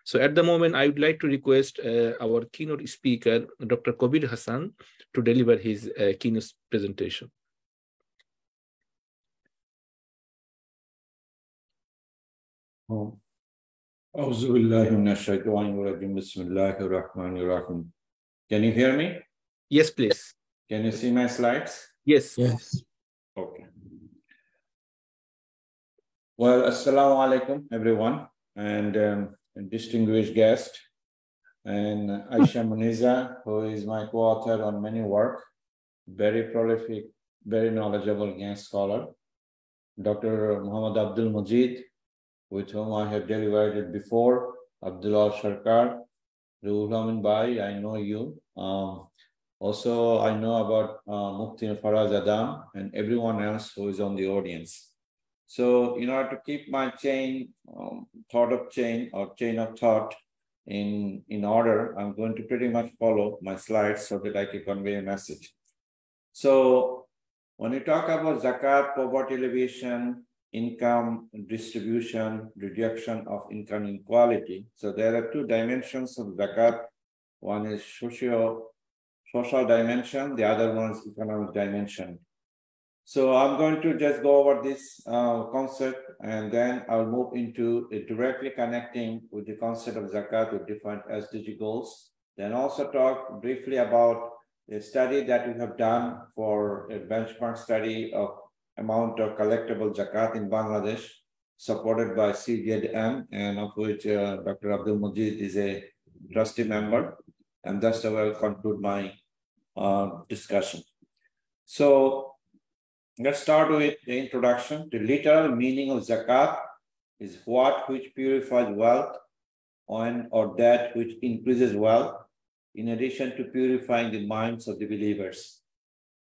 So at the moment, I would like to request our keynote speaker, Dr. Kabir Hassan, to deliver his keynote presentation. أعوذ بالله من الشيطان الرجيم بسم الله الرحمن الرحيم. Can you hear me? Yes, please. Can you see my slides? Yes. Yes. Okay. Well, assalamu alaikum, everyone, and distinguished guest, and Aishath Muneeza, who is my co-author on many work, very prolific, very knowledgeable guest scholar, Dr. Mohammad Abdul Mazid, with whom I have deliberated before, Abdul Sarker, Ruhul Bhai, I know you. Also, I know about Mufti Faraz Adam and everyone else who is on the audience. So, in order to keep my chain of thought in order, I'm going to pretty much follow my slides so that I can convey a message. So, when we talk about zakat, poverty alleviation, income distribution, reduction of income inequality, so there are two dimensions of zakat. One is social dimension, the other one is economic dimension. So I'm going to just go over this concept, and then I'll move into directly connecting with the concept of zakat with different SDG goals. Then also talk briefly about a study that we have done for a benchmark study of amount of collectible zakat in Bangladesh, supported by CZM, and of which Dr. Abdul Mazid is a trustee member. And that's how I'll conclude my discussion. So let's start with the introduction. The literal meaning of zakat is what which purifies wealth or that which increases wealth, in addition to purifying the minds of the believers.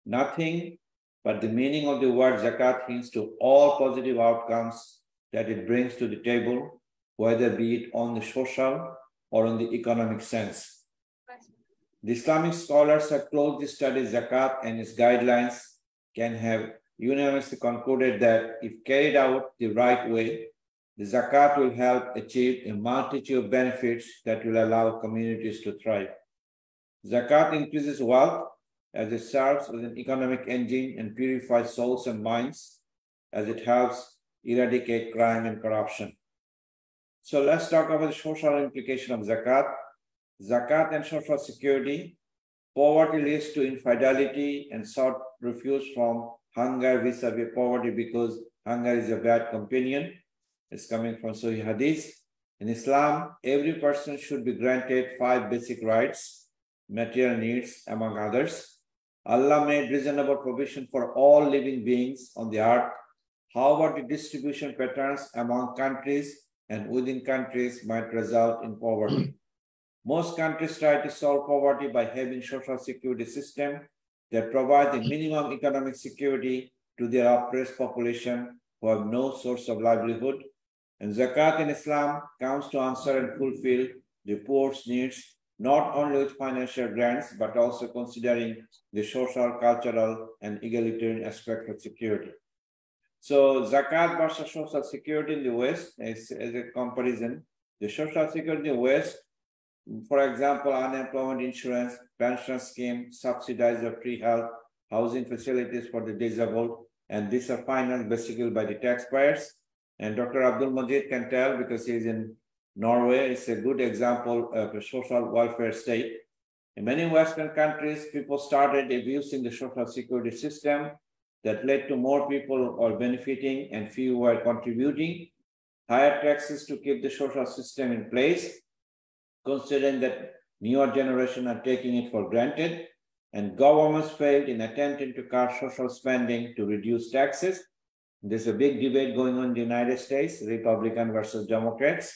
Nothing but the meaning of the word zakat hints to all positive outcomes that it brings to the table, whether be it on the social or on the economic sense. The Islamic scholars have closely studied zakat, and its guidelines can have unanimously concluded that if carried out the right way, the zakat will help achieve a multitude of benefits that will allow communities to thrive. Zakat increases wealth as it serves as an economic engine and purifies souls and minds as it helps eradicate crime and corruption. So let's talk about the social implication of zakat. Zakat and social security. Poverty leads to infidelity and sought refuge from hunger vis-a-vis poverty, because hunger is a bad companion. It's coming from Sahih Hadith. In Islam, every person should be granted 5 basic rights, material needs, among others. Allah made reasonable provision for all living beings on the earth. However, the distribution patterns among countries and within countries might result in poverty. Most countries try to solve poverty by having social security system that provide the minimum economic security to their oppressed population who have no source of livelihood. And zakat in Islam comes to answer and fulfill the poor's needs, not only with financial grants, but also considering the social, cultural, and egalitarian aspect of security. So zakat versus social security in the West, as a comparison, the social security in the West, for example, unemployment insurance, pension scheme, subsidized or free health, housing facilities for the disabled, and these are financed basically by the taxpayers. And Dr. Abdul Mazid can tell, because he's in Norway, it's a good example of a social welfare state. In many Western countries, people started abusing the social security system that led to more people are benefiting and few were contributing. Higher taxes to keep the social system in place, considering that newer generation are taking it for granted, and governments failed in attempting to cut social spending to reduce taxes. There's a big debate going on in the United States, Republican versus Democrats.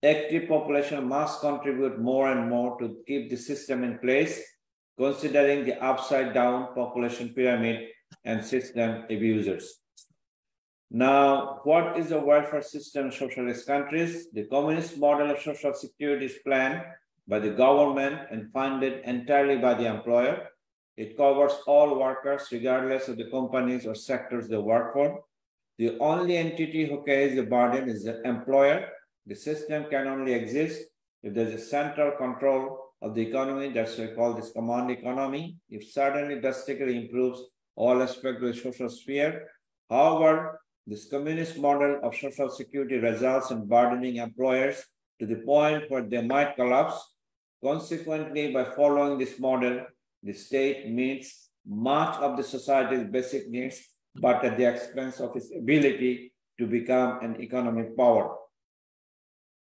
Active population must contribute more and more to keep the system in place, considering the upside down population pyramid and system abusers. Now, what is a welfare system in socialist countries? The communist model of social security is planned by the government and funded entirely by the employer. It covers all workers regardless of the companies or sectors they work for. The only entity who carries the burden is the employer. The system can only exist if there's a central control of the economy, that's why we call this command economy, it certainly drastically improves all aspects of the social sphere. However, this communist model of social security results in burdening employers to the point where they might collapse. Consequently, by following this model, the state meets much of the society's basic needs, but at the expense of its ability to become an economic power.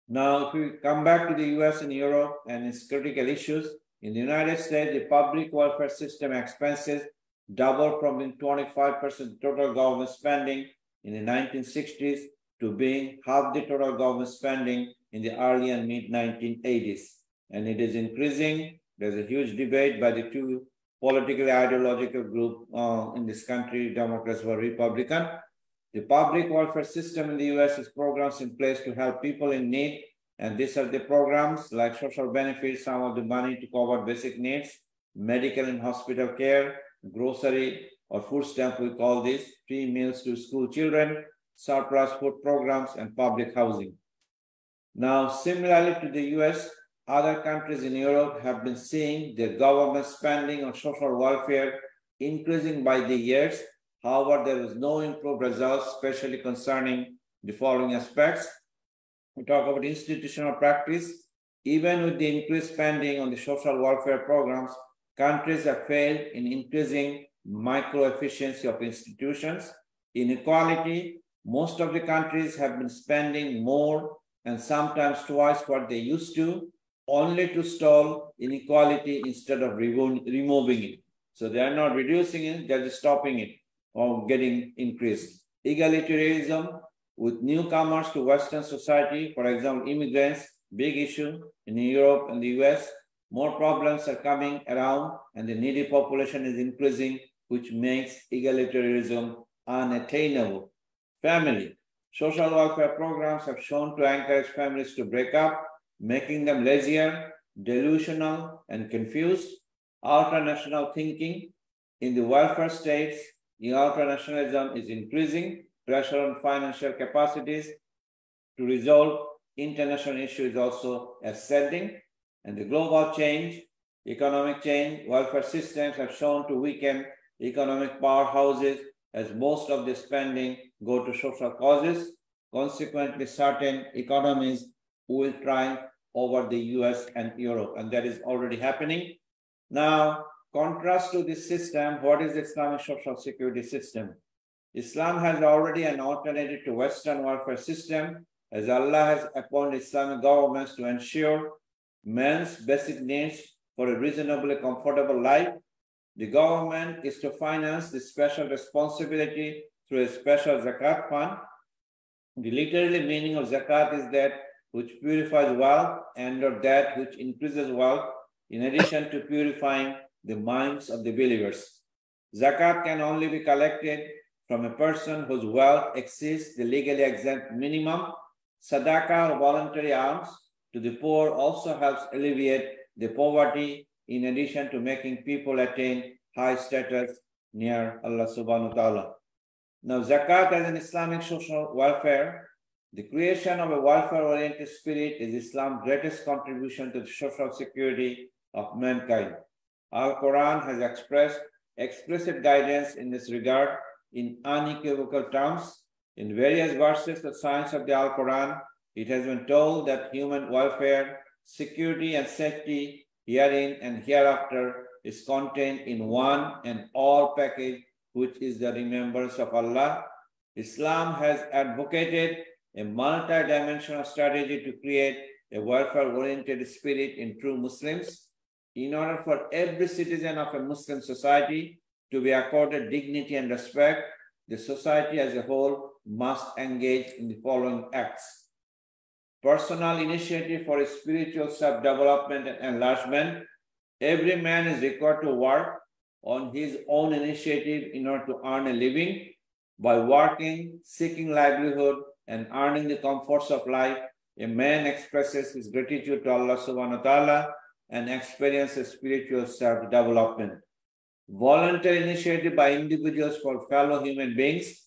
Now, if we come back to the US and Europe and its critical issues, in the United States, the public welfare system expenses doubled from being 25% total government spending in the 1960s to being half the total government spending in the early and mid-1980s. And it is increasing. There's a huge debate by the two politically ideological groups in this country, Democrats or Republican. The public welfare system in the US has programs in place to help people in need. And these are the programs like social benefits, some of the money to cover basic needs, medical and hospital care, grocery or food stamp, we call this, free meals to school children, surplus food programs, and public housing. Now, similarly to the US, other countries in Europe have been seeing their government spending on social welfare increasing by the years. However, there is no improved results, especially concerning the following aspects. We talk about institutional practice. Even with the increased spending on the social welfare programs, countries have failed in increasing micro-efficiency of institutions. Inequality, most of the countries have been spending more and sometimes twice what they used to, only to stall inequality instead of removing it. So they are not reducing it, they're just stopping it or getting increased. Egalitarianism with newcomers to Western society, for example, immigrants, big issue in Europe and the US, more problems are coming around and the needy population is increasing, which makes egalitarianism unattainable. Family. Social welfare programs have shown to encourage families to break up, making them lazier, delusional, and confused. Ultranational thinking. In the welfare states, the ultranationalism is increasing. Pressure on financial capacities to resolve international issues is also ascending. And the global change, economic change, welfare systems have shown to weaken economic powerhouses as most of the spending go to social causes. Consequently, certain economies will triumph over the US and Europe, and that is already happening. Now, contrast to this system, what is the Islamic social security system? Islam has already an alternative to Western welfare system, as Allah has appointed Islamic governments to ensure man's basic needs for a reasonably comfortable life. The government is to finance the special responsibility through a special Zakat fund. The literal meaning of Zakat is that which purifies wealth and or that which increases wealth, in addition to purifying the minds of the believers. Zakat can only be collected from a person whose wealth exceeds the legally exempt minimum. Sadaqah or voluntary alms to the poor also helps alleviate the poverty, in addition to making people attain high status near Allah subhanahu wa ta'ala. Now, Zakat as an Islamic social welfare, the creation of a welfare-oriented spirit is Islam's greatest contribution to the social security of mankind. Al-Quran has expressed explicit guidance in this regard in unequivocal terms. In various verses of science of the Al-Quran, it has been told that human welfare, security, and safety herein and hereafter is contained in one and all package, which is the remembrance of Allah. Islam has advocated a multi-dimensional strategy to create a welfare-oriented spirit in true Muslims. In order for every citizen of a Muslim society to be accorded dignity and respect, the society as a whole must engage in the following acts. Personal initiative for spiritual self-development and enlargement. Every man is required to work on his own initiative in order to earn a living. By working, seeking livelihood, and earning the comforts of life, a man expresses his gratitude to Allah subhanahu wa ta'ala and experiences spiritual self-development. Voluntary initiative by individuals for fellow human beings.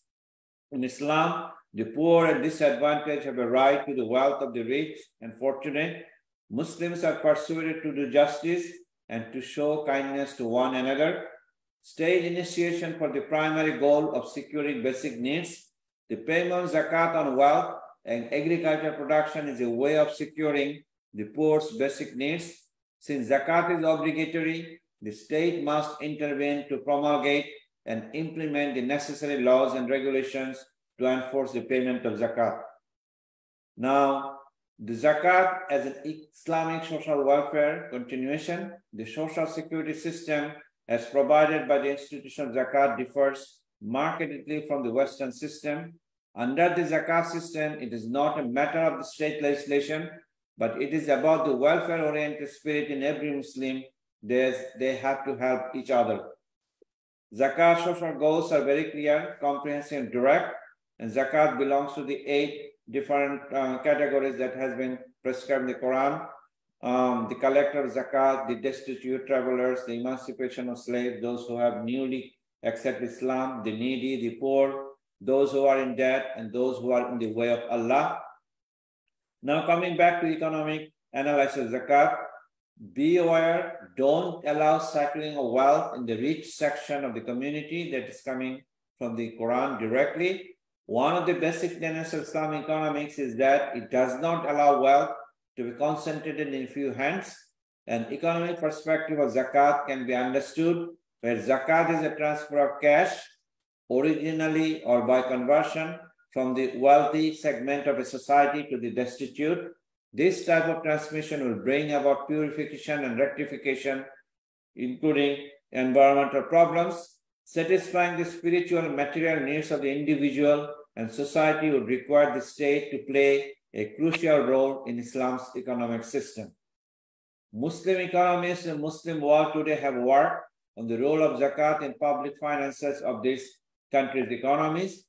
In Islam, the poor and disadvantaged have a right to the wealth of the rich and fortunate. Muslims are persuaded to do justice and to show kindness to one another. State initiation for the primary goal of securing basic needs. The payment zakat on wealth and agriculture production is a way of securing the poor's basic needs. Since zakat is obligatory, the state must intervene to promulgate and implement the necessary laws and regulations to enforce the payment of zakat. Now, the zakat as an Islamic social welfare continuation, the social security system as provided by the institution of zakat differs markedly from the Western system. Under the zakat system, it is not a matter of the state legislation, but it is about the welfare-oriented spirit in every Muslim. They have to help each other. Zakat social goals are very clear, comprehensive, and direct, and zakat belongs to the 8 different categories that has been prescribed in the Quran. The collector of zakat, the destitute travelers, the emancipation of slaves, those who have newly accepted Islam, the needy, the poor, those who are in debt, and those who are in the way of Allah. Now coming back to economic analysis of zakat, be aware, don't allow cycling of wealth in the rich section of the community that is coming from the Quran directly. One of the basic tenets of Islamic economics is that it does not allow wealth to be concentrated in a few hands. An economic perspective of zakat can be understood where zakat is a transfer of cash, originally or by conversion, from the wealthy segment of a society to the destitute. This type of transmission will bring about purification and rectification, including environmental problems. Satisfying the spiritual and material needs of the individual and society would require the state to play a crucial role in Islam's economic system. Muslim economists in the Muslim world today have worked on the role of zakat in public finances of this country's economies.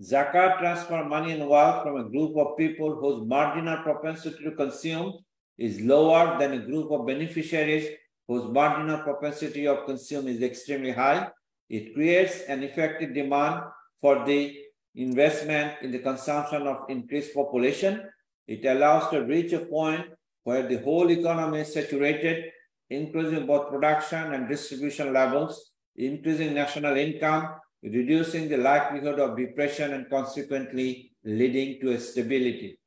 Zakat transfers money and wealth from a group of people whose marginal propensity to consume is lower than a group of beneficiaries whose marginal propensity of consume is extremely high. It creates an effective demand for the investment in the consumption of increased population. It allows to reach a point where the whole economy is saturated, increasing both production and distribution levels, increasing national income, reducing the likelihood of depression and consequently leading to a stability.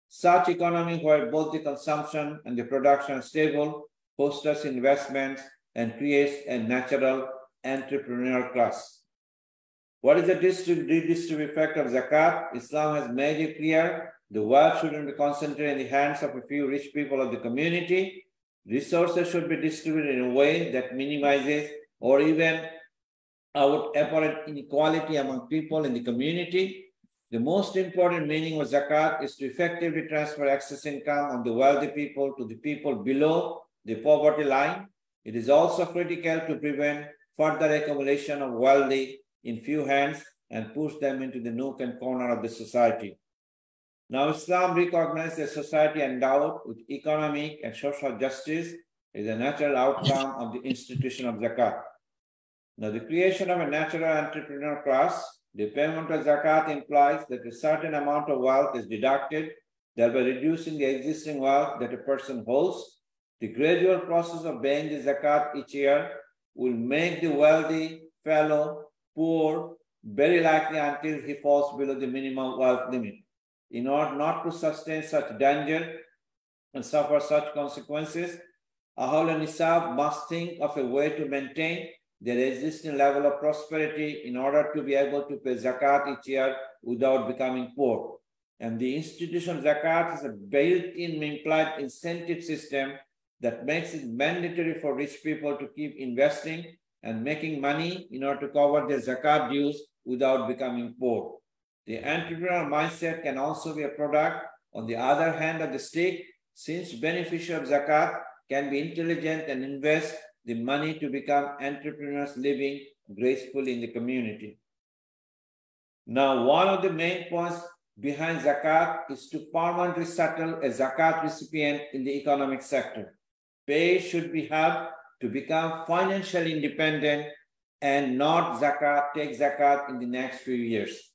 Such economy where both the consumption and the production are stable fosters investments and creates a natural entrepreneurial class. What is the redistributive effect of zakat? Islam has made it clear the wealth shouldn't be concentrated in the hands of a few rich people of the community. Resources should be distributed in a way that minimizes or even out apparent inequality among people in the community. The most important meaning of zakat is to effectively transfer excess income on the wealthy people to the people below the poverty line. It is also critical to prevent further accumulation of wealthy in few hands and push them into the nook and corner of the society. Now, Islam recognizes a society endowed with economic and social justice is a natural outcome of the institution of zakat. Now, the creation of a natural entrepreneurial class, the payment of zakat implies that a certain amount of wealth is deducted, thereby reducing the existing wealth that a person holds. The gradual process of paying the zakat each year will make the wealthy fellow poor very likely until he falls below the minimum wealth limit. In order not to sustain such danger and suffer such consequences, Ahl and Nisab must think of a way to maintain their existing level of prosperity in order to be able to pay zakat each year without becoming poor. And the institution of zakat is a built-in implied incentive system that makes it mandatory for rich people to keep investing and making money in order to cover their zakat dues without becoming poor. The entrepreneurial mindset can also be a product, on the other hand, of the stick, since beneficiaries of zakat can be intelligent and invest the money to become entrepreneurs living gracefully in the community. Now, one of the main points behind zakat is to permanently settle a zakat recipient in the economic sector. Pay should be helped to become financially independent and not take zakat in the next few years.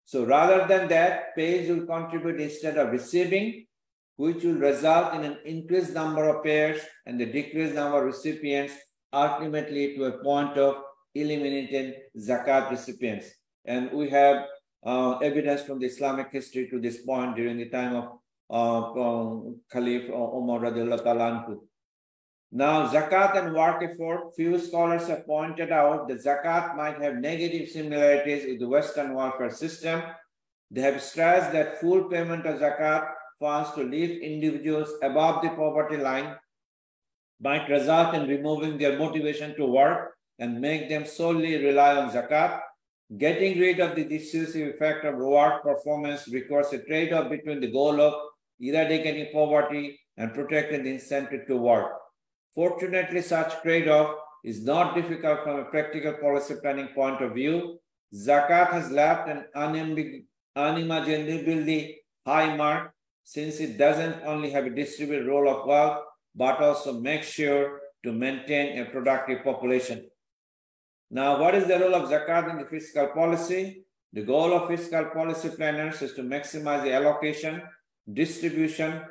So rather than that, pays will contribute instead of receiving. which will result in an increased number of payers and the decreased number of recipients, ultimately to a point of eliminating zakat recipients. And we have evidence from the Islamic history to this point during the time of Caliph Umar radiallahu ta'ala anhu. Now, zakat and work effort, few scholars have pointed out that zakat might have negative similarities with the Western welfare system. They have stressed that full payment of zakat funds to lift individuals above the poverty line might result in removing their motivation to work and make them solely rely on zakat. Getting rid of the decisive effect of reward performance requires a trade-off between the goal of eradicating poverty and protecting the incentive to work. Fortunately, such trade-off is not difficult from a practical policy planning point of view. Zakat has left an unimaginably high mark, since it doesn't only have a distributed role of wealth, but also makes sure to maintain a productive population. Now, what is the role of zakat in the fiscal policy? The goal of fiscal policy planners is to maximize the allocation, distribution,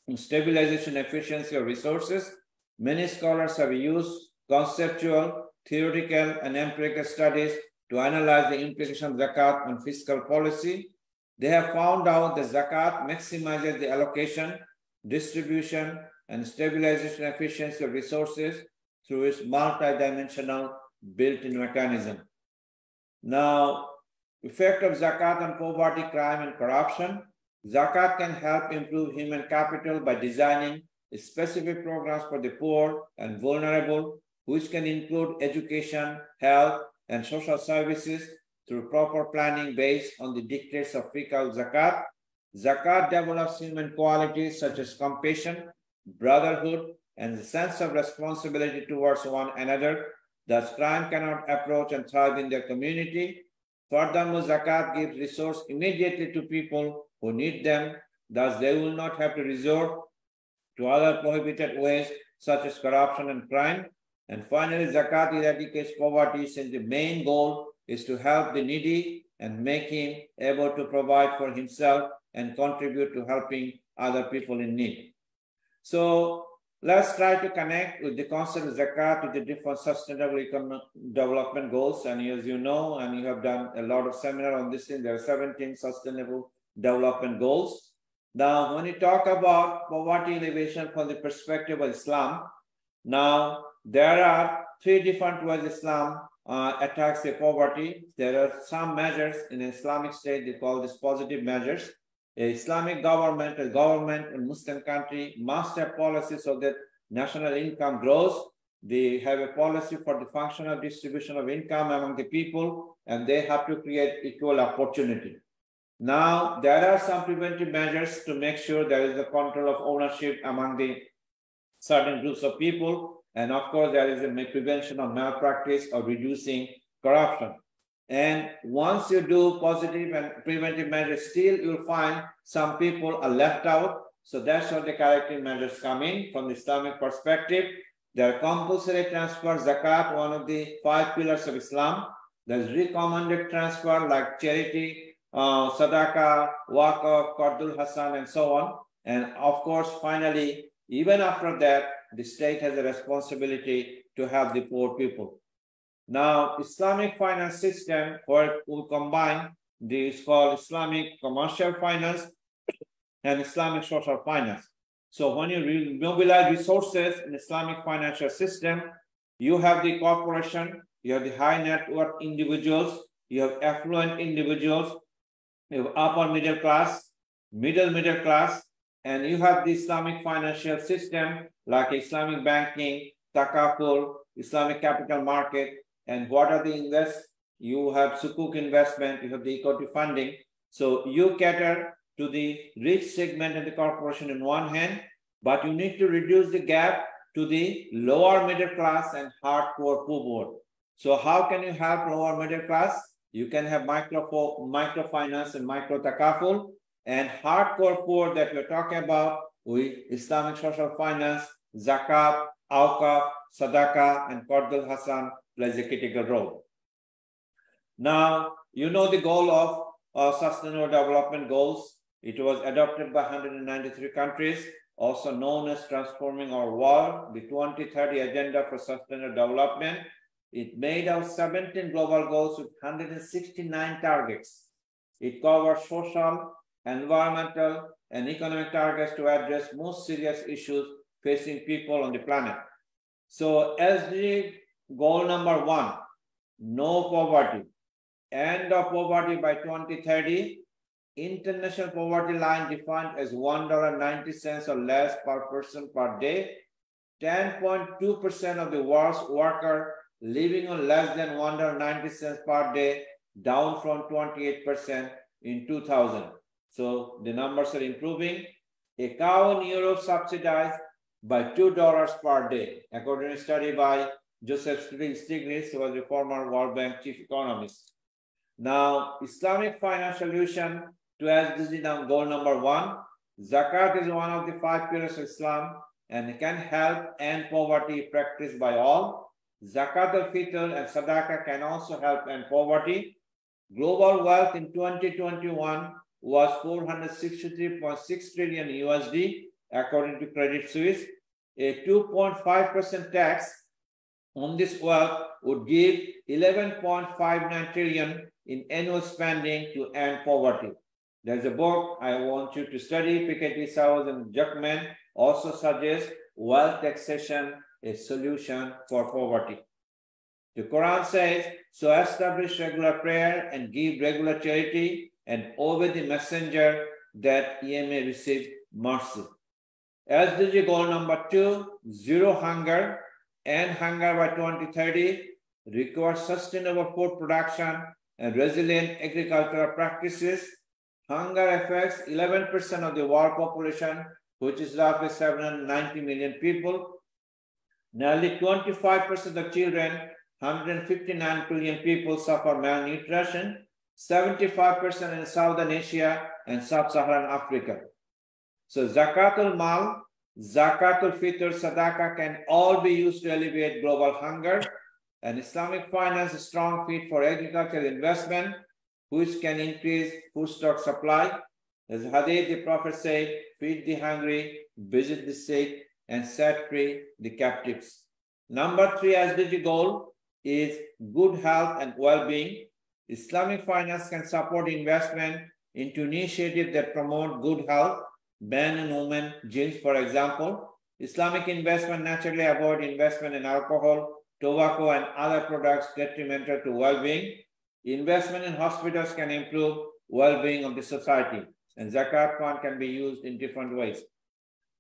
and stabilization efficiency of resources. Many scholars have used conceptual, theoretical, and empirical studies to analyze the implication of zakat on fiscal policy. They have found out that zakat maximizes the allocation, distribution, and stabilization efficiency of resources through its multidimensional built-in mechanism. Now, effect of zakat on poverty, crime, and corruption. Zakat can help improve human capital by designing specific programs for the poor and vulnerable, which can include education, health, and social services through proper planning based on the dictates of fiqh al-zakat. Zakat develops human qualities such as compassion, brotherhood, and the sense of responsibility towards one another. Thus, crime cannot approach and thrive in their community. Furthermore, zakat gives resource immediately to people who need them. Thus, they will not have to resort to other prohibited ways such as corruption and crime. And finally, zakat eradicates poverty, since the main goal is to help the needy and make him able to provide for himself and contribute to helping other people in need. So let's try to connect with the concept of zakat with the different sustainable economic development goals. And as you know, and you have done a lot of seminar on this thing, there are 17 sustainable development goals. Now, when you talk about poverty elevation from the perspective of Islam, now there are three different ways Islam attacks the poverty. There are some measures in the Islamic state, they call this positive measures. A Islamic government, a government in Muslim country must have policies so that national income grows. They have a policy for the functional distribution of income among the people, and they have to create equal opportunity. Now, there are some preventive measures to make sure there is a control of ownership among the certain groups of people. And of course, there is a prevention of malpractice or reducing corruption. And once you do positive and preventive measures, still you'll find some people are left out. So that's where the corrective measures come in from the Islamic perspective. There are compulsory transfer, zakat, one of the 5 pillars of Islam. There's recommended transfer like charity, sadaqah, waqf, Abdul Hassan, and so on. And of course, finally, even after that, the state has a responsibility to help the poor people. Now, Islamic finance system, where we combine this called Islamic commercial finance and Islamic social finance. So when you mobilize resources in Islamic financial system, you have the corporation, you have the high net worth individuals, you have affluent individuals, you have upper middle class, middle class, and you have the Islamic financial system like Islamic banking, takaful, Islamic capital market, and what are the invest? You have sukuk investment, you have the equity funding. So you cater to the rich segment of the corporation in one hand, but you need to reduce the gap to the lower middle class and hardcore poor. So how can you help lower middle class? You can have microfinance and micro takaful, and hardcore poor that we're talking about with Islamic social finance, zakat, awqaf, sadaqah, and Abdul Hassan plays a critical role. Now, you know the goal of sustainable development goals It was adopted by 193 countries, also known as Transforming Our World, the 2030 Agenda for Sustainable Development. It made out 17 global goals with 169 targets. It covers social, environmental, and economic targets to address most serious issues facing people on the planet. So SDG goal number 1, no poverty. End of poverty by 2030. International poverty line defined as $1.90 or less per person per day. 10.2% of the world's workers living on less than $1.90 per day, down from 28% in 2000. So the numbers are improving. A cow in Europe subsidized by $2 per day, according to a study by Joseph Stiglitz, who was the former World Bank chief economist. Now, Islamic finance solution to SDG goal number 1. Zakat is one of the 5 pillars of Islam and can help end poverty practiced by all. Zakat al-Fitr and Sadaqah can also help end poverty. Global wealth in 2021 was 463.6 trillion USD, according to Credit Suisse. A 2.5% tax on this wealth would give 11.59 trillion in annual spending to end poverty. There's a book I want you to study. Piketty, Sowers, and Jackman also suggest wealth taxation a solution for poverty. The Quran says, so establish regular prayer and give regular charity and obey the messenger that ye may receive mercy. SDG goal number 2, zero hunger, end hunger by 2030, requires sustainable food production and resilient agricultural practices. Hunger affects 11% of the world population, which is roughly 790 million people. Nearly 25% of children, 159 billion people, suffer malnutrition, 75% in Southern Asia and Sub-Saharan Africa. So Zakatul Mal, Zakatul Fitr, Sadaqah can all be used to alleviate global hunger. And Islamic finance is a strong fit for agricultural investment, which can increase food stock supply. As Hadith, the Prophet said, feed the hungry, visit the sick, and set free the captives. Number 3 SDG goal is good health and well-being. Islamic finance can support investment into initiatives that promote good health, men and women genes, for example. Islamic investment naturally avoid investment in alcohol, tobacco, and other products detrimental to well-being. Investment in hospitals can improve well-being of the society, and Zakat fund can be used in different ways.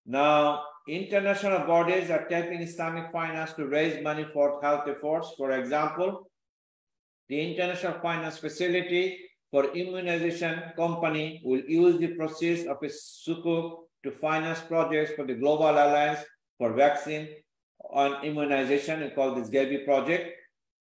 Now, international bodies are tapping Islamic finance to raise money for health efforts. For example, the International Finance Facility for Immunization Company will use the proceeds of its sukuk to finance projects for the Global Alliance for Vaccine on Immunization. We call this GAVI project.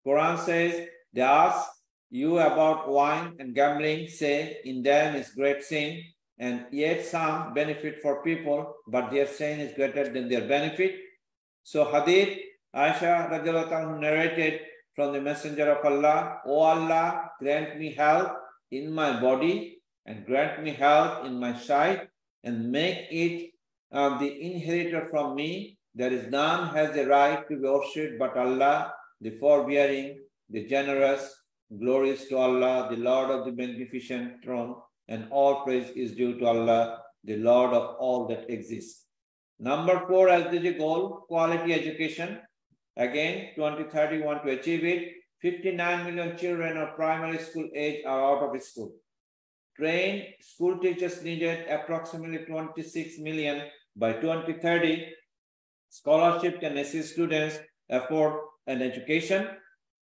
Quran says, they ask you about wine and gambling, say, in them is great sin, and yet some benefit for people, but their sin is greater than their benefit. So Hadith, Aisha radiallahu anha narrated from the Messenger of Allah, O Allah, grant me health in my body and grant me health in my sight and make it the inheritor from me. There is none has the right to be worshipped but Allah, the forbearing, the generous. Glory is to Allah, the Lord of the magnificent throne, and all praise is due to Allah, the Lord of all that exists. Number 4 SDG goal, quality education. Again, 2030 want to achieve it. 59 million children of primary school age are out of school. Trained school teachers needed approximately 26 million by 2030. Scholarship can assist students afford an education.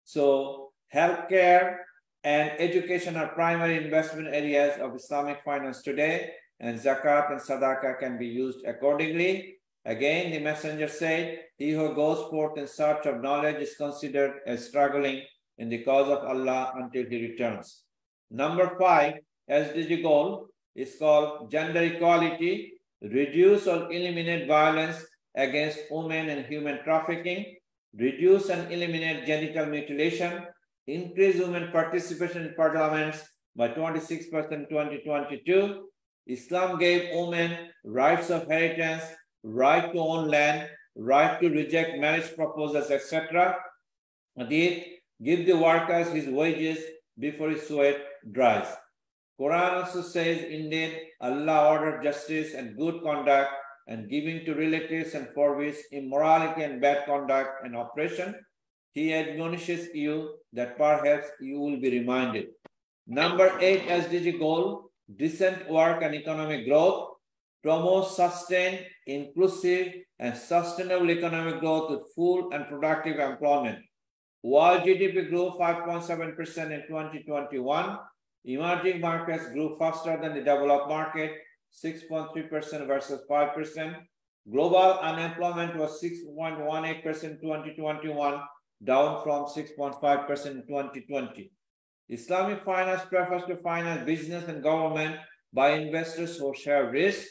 So healthcare and education are primary investment areas of Islamic finance today, and Zakat and Sadaqah can be used accordingly. Again, the messenger said, he who goes forth in search of knowledge is considered as struggling in the cause of Allah until he returns. Number 5 SDG goal is called gender equality, reduce or eliminate violence against women and human trafficking, reduce and eliminate genital mutilation, increase women participation in parliaments by 26% in 2022, Islam gave women rights of inheritance, right to own land, right to reject marriage proposals, etc. They give the workers his wages before his sweat dries. Quran also says, indeed, Allah ordered justice and good conduct and giving to relatives and forbids immorality and bad conduct and oppression. He admonishes you that perhaps you will be reminded. Number 8 SDG goal, decent work and economic growth. Promote sustained, inclusive, and sustainable economic growth with full and productive employment. World GDP grew 5.7% in 2021. Emerging markets grew faster than the developed market, 6.3% versus 5%. Global unemployment was 6.18% in 2021, down from 6.5% in 2020. Islamic finance prefers to finance business and government by investors who share risk.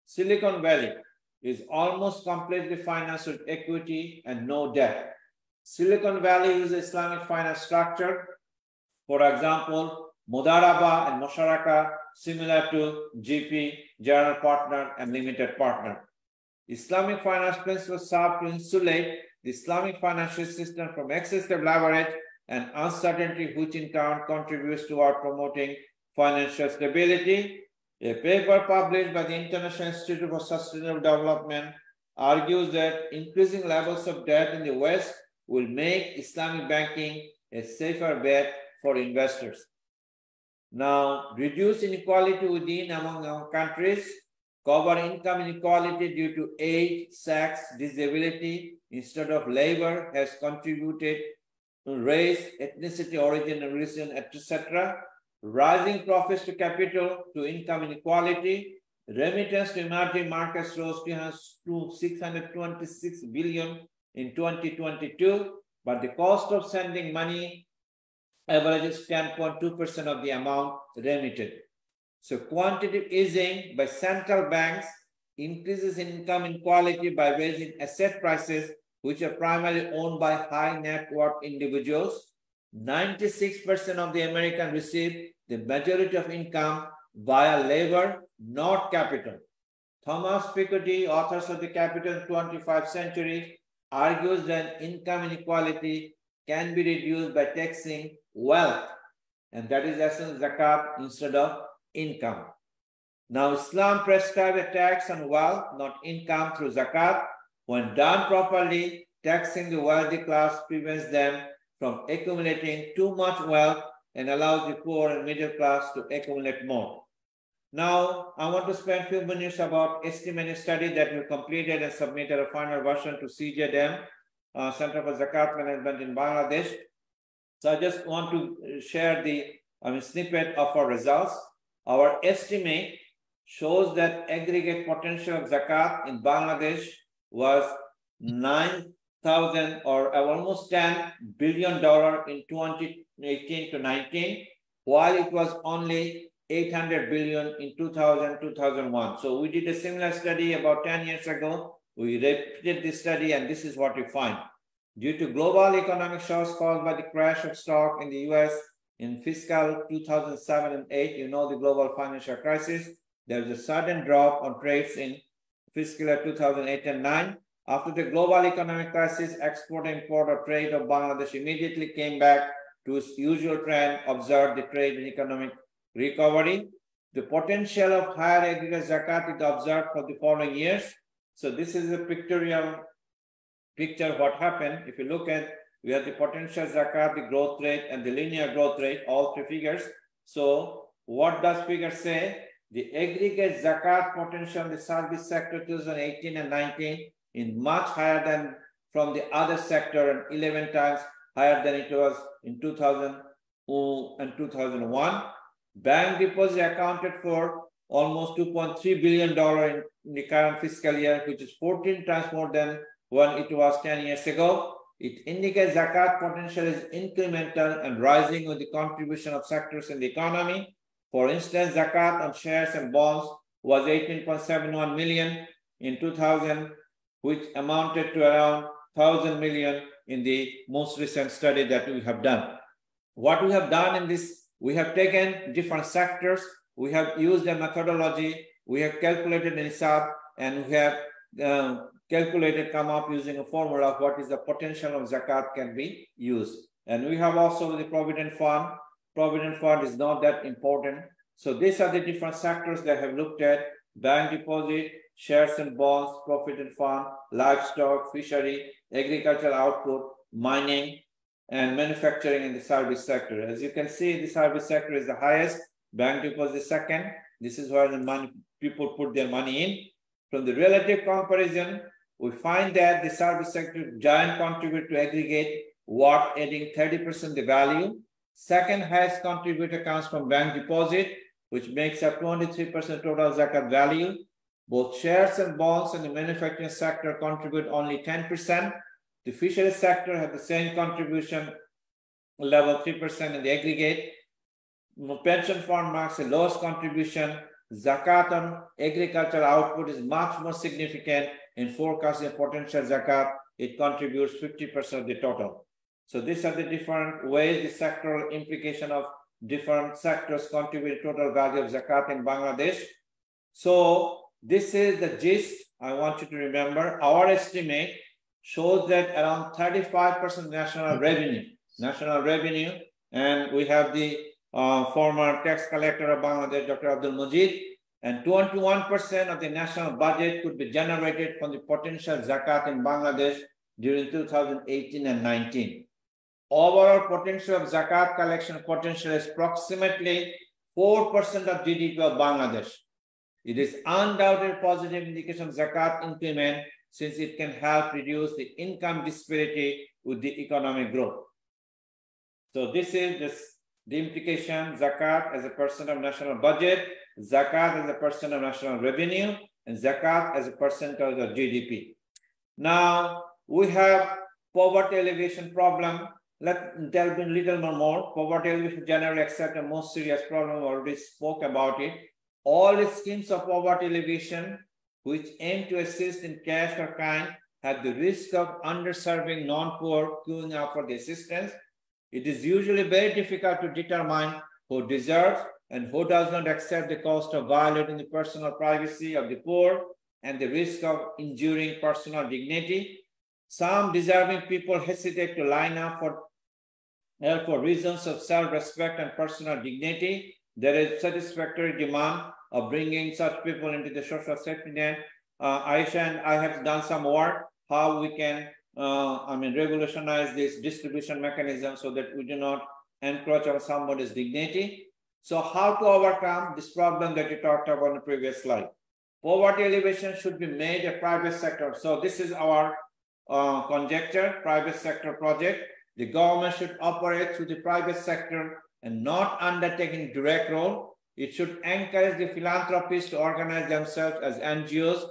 Silicon Valley is almost completely financed with equity and no debt. Silicon Valley uses Islamic finance structure. For example, Mudaraba and Musharaka, similar to GP, general partner, and limited partner. Islamic finance principles serve to insulate the Islamic financial system from excessive leverage and uncertainty, which in turn contributes toward promoting financial stability. A paper published by the International Institute for Sustainable Development argues that increasing levels of debt in the West will make Islamic banking a safer bet for investors. Now, reduce inequality within among our countries, cover income inequality due to age, sex, disability instead of labor has contributed to race, ethnicity, origin, and religion, etc. Rising profits to capital to income inequality, remittance to emerging markets rose to 626 billion in 2022, but the cost of sending money averages 10.2% of the amount remitted. So quantitative easing by central banks increases income inequality by raising asset prices, which are primarily owned by high net worth individuals. 96% of the Americans receive the majority of income via labor, not capital. Thomas Piketty, authors of the Capital in the 21st Century, argues that income inequality can be reduced by taxing wealth, and that is essentially zakat instead of income. Now, Islam prescribes a tax on wealth, not income, through zakat. When done properly, taxing the wealthy class prevents them from accumulating too much wealth and allows the poor and middle class to accumulate more. Now, I want to spend a few minutes about estimated study that we completed and submitted a final version to CJDM, Center for Zakat Management in Bangladesh. So I just want to share the snippet of our results. Our estimate shows that aggregate potential of zakat in Bangladesh was 9,000 or almost $10 billion in 2018 to 19, while it was only 800 billion in 2000-2001. So we did a similar study about 10 years ago. We repeated this study, and this is what we find. Due to global economic shocks caused by the crash of stock in the US in fiscal 2007 and 8, you know, the global financial crisis, there was a sudden drop on trades in fiscal year 2008 and 9. After the global economic crisis, export and import of trade of Bangladesh immediately came back to its usual trend, observed the trade and economic recovery. The potential of higher aggregate zakat is observed for the following years. So this is a pictorial picture of what happened. If you look at, we have the potential zakat, the growth rate, and the linear growth rate, all three figures. So what does figure say? The aggregate zakat potential in the service sector 2018 and 19 is much higher than from the other sector and 11 times higher than it was in 2000 and 2001. Bank deposits accounted for almost $2.3 billion in the current fiscal year, which is 14 times more than when it was 10 years ago. It indicates zakat potential is incremental and rising with the contribution of sectors in the economy. For instance, zakat on shares and bonds was 18.71 million in 2000, which amounted to around 1,000 million in the most recent study that we have done. What we have done in this, we have taken different sectors we have used a methodology, we have calculated an nisab, and we have come up using a formula of what is the potential of zakat can be used. And we have also the provident fund. Provident fund is not that important. So these are the different sectors that I have looked at: bank deposit, shares and bonds, provident fund, livestock, fishery, agricultural output, mining, and manufacturing in the service sector. As you can see, the service sector is the highest, bank deposit second. This is where the money people put their money in. From the relative comparison, we find that the service sector giant contribute to aggregate what, adding 30% the value. Second highest contributor comes from bank deposit, which makes up 23% total zakat value. Both shares and bonds in the manufacturing sector contribute only 10%. The fisheries sector has the same contribution level, 3% in the aggregate. Pension fund marks the lowest contribution. Zakat on agricultural output is much more significant in forecasting potential zakat. It contributes 50% of the total. So these are the different ways the sectoral implication of different sectors contribute to total value of zakat in Bangladesh. So this is the gist I want you to remember. Our estimate shows that around 35% national revenue, and we have the former tax collector of Bangladesh, Dr. Abdul Mazid, and 21% of the national budget could be generated from the potential zakat in Bangladesh during 2018 and 19. Overall potential of zakat collection potential is approximately 4% of GDP of Bangladesh. It is undoubtedly positive indication of zakat increment, since it can help reduce the income disparity with the economic growth. So this is the implication: zakat as a percent of national budget, zakat as a percent of national revenue, and zakat as a percentage of GDP. Now we have poverty alleviation problem. Let's delve in a little more. Poverty alleviation generally accept the most serious problem. Already spoke about it. All the schemes of poverty alleviation which aim to assist in cash or kind have the risk of underserving non-poor queuing up for the assistance. It is usually very difficult to determine who deserves and who does not accept the cost of violating the personal privacy of the poor and the risk of injuring personal dignity. Some deserving people hesitate to line up for help for reasons of self-respect and personal dignity. There is satisfactory demand of bringing such people into the social safety net. Aisha and I have done some work how we can revolutionize this distribution mechanism so that we do not encroach on somebody's dignity. So how to overcome this problem that you talked about in the previous slide? Poverty alleviation should be made a private sector. So this is our conjecture, private sector project. The government should operate through the private sector and not undertaking direct role. It should encourage the philanthropists to organize themselves as NGOs,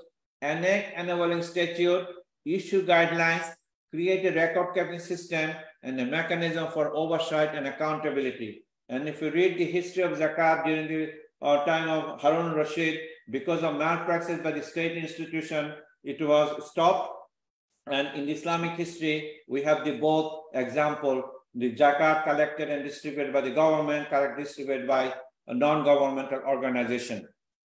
enact enabling statute, issue guidelines, create a record-keeping system, and a mechanism for oversight and accountability. And if you read the history of zakat during the time of Harun Rashid, because of malpractice by the state institution, it was stopped. And in Islamic history, we have the both example, the zakat collected and distributed by the government, distributed by a non-governmental organization.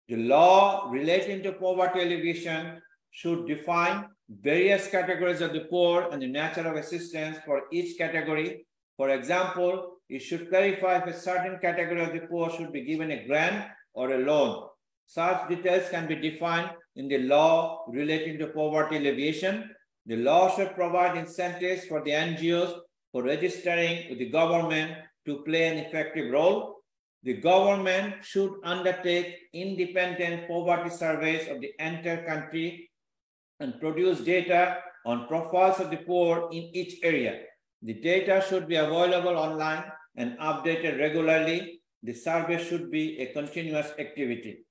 The law relating to poverty alleviation should define various categories of the poor and the nature of assistance for each category. For example, it should clarify if a certain category of the poor should be given a grant or a loan. Such details can be defined in the law relating to poverty alleviation. The law should provide incentives for the NGOs for registering with the government to play an effective role. The government should undertake independent poverty surveys of the entire country and produce data on profiles of the poor in each area. The data should be available online and updated regularly. The survey should be a continuous activity.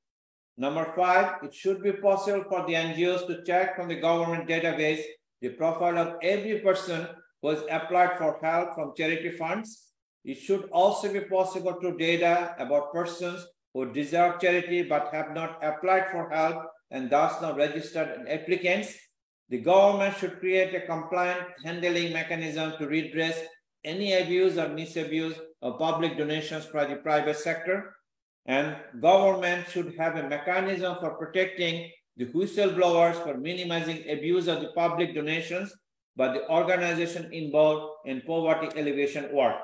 Number 5, it should be possible for the NGOs to check from the government database the profile of every person who has applied for help from charity funds. It should also be possible to data about persons who deserve charity but have not applied for help and thus not registered as applicants. The government should create a compliant handling mechanism to redress any abuse or misabuse of public donations by the private sector. and government should have a mechanism for protecting the whistleblowers, for minimizing abuse of the public donations by the organization involved in poverty alleviation work.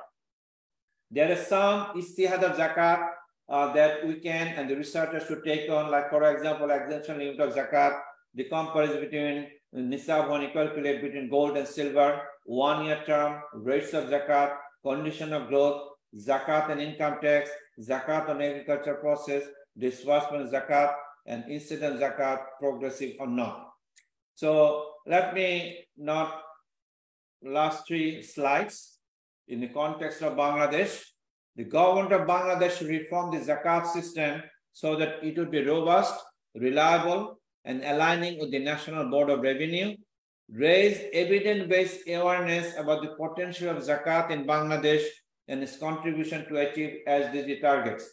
There is some istihad of zakat that we can and the researchers should take on, like for example, exemption limit of zakat, the comparison between nisab when you calculate between gold and silver, 1-year term, rates of zakat, condition of growth, zakat and income tax, zakat on agriculture process, disbursement zakat, and incident zakat, progressive or not. So let me not last 3 slides. In the context of Bangladesh, the government of Bangladesh should reform the zakat system so that it would be robust, reliable, and aligning with the National Board of Revenue, raise evidence-based awareness about the potential of zakat in Bangladesh and its contribution to achieve SDG targets.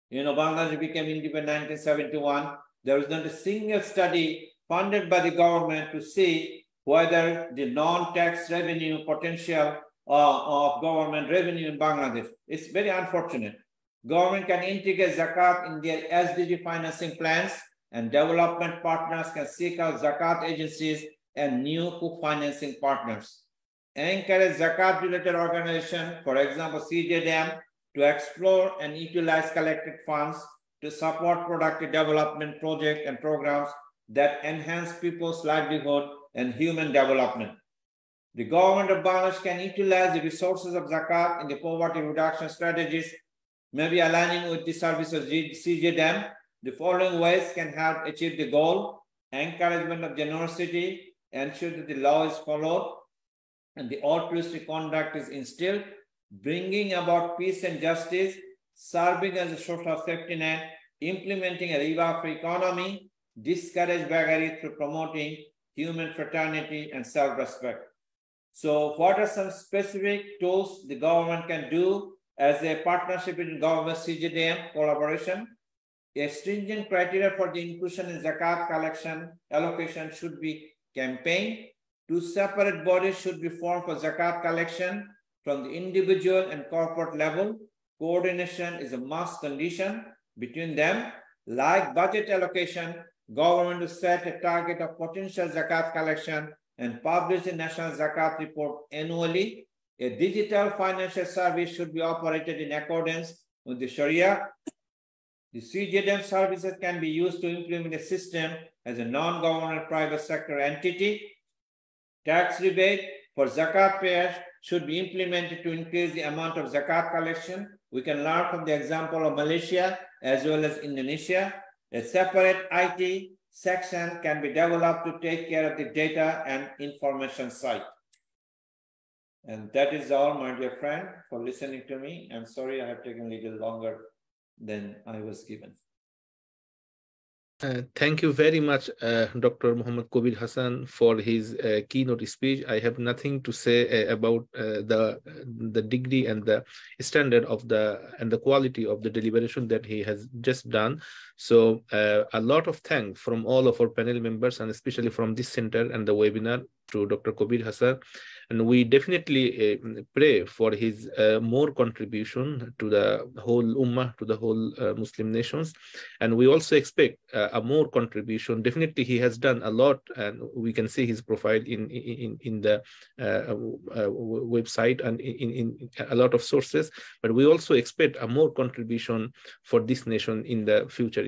You know, Bangladesh became independent in 1971. There was not a single study funded by the government to see whether the non-tax revenue potential of government revenue in Bangladesh. It's very unfortunate. Government can integrate zakat in their SDG financing plans, and development partners can seek out zakat agencies and new co-financing partners. Encourage zakat-related organizations, for example, CJDM, to explore and utilize collected funds to support productive development projects and programs that enhance people's livelihood and human development. The government of Bangladesh can utilize the resources of zakat in the poverty reduction strategies, maybe aligning with the service of CJDM. The following ways can help achieve the goal: encouragement of generosity, ensure that the law is followed, and the altruistic conduct is instilled, bringing about peace and justice, serving as a social safety net, implementing a riba-free economy, discourage beggary through promoting human fraternity and self-respect. So what are some specific tools the government can do as a partnership between government CJDM collaboration? A stringent criteria for the inclusion in zakat collection allocation should be campaigned. 2 separate bodies should be formed for zakat collection from the individual and corporate level. Coordination is a must condition between them. Like budget allocation, government will set a target of potential zakat collection and publish the national zakat report annually. A digital financial service should be operated in accordance with the Sharia. The CJDM services can be used to implement a system as a non-government private sector entity. Tax rebate for zakat payers should be implemented to increase the amount of zakat collection. We can learn from the example of Malaysia as well as Indonesia. A separate IT section can be developed to take care of the data and information side. And that is all, my dear friend, for listening to me. I'm sorry I have taken a little longer than I was given. Thank you very much, Dr. Mohammad Kabir Hassan, for his keynote speech. I have nothing to say about the degree and the standard of the quality of the deliberation that he has just done. So a lot of thanks from all of our panel members, and especially from this center and the webinar, to Dr. Kabir Hassan. And we definitely pray for his more contribution to the whole Ummah, to the whole Muslim nations. And we also expect a more contribution. Definitely he has done a lot, and we can see his profile in the website and in a lot of sources. But we also expect a more contribution for this nation in the future.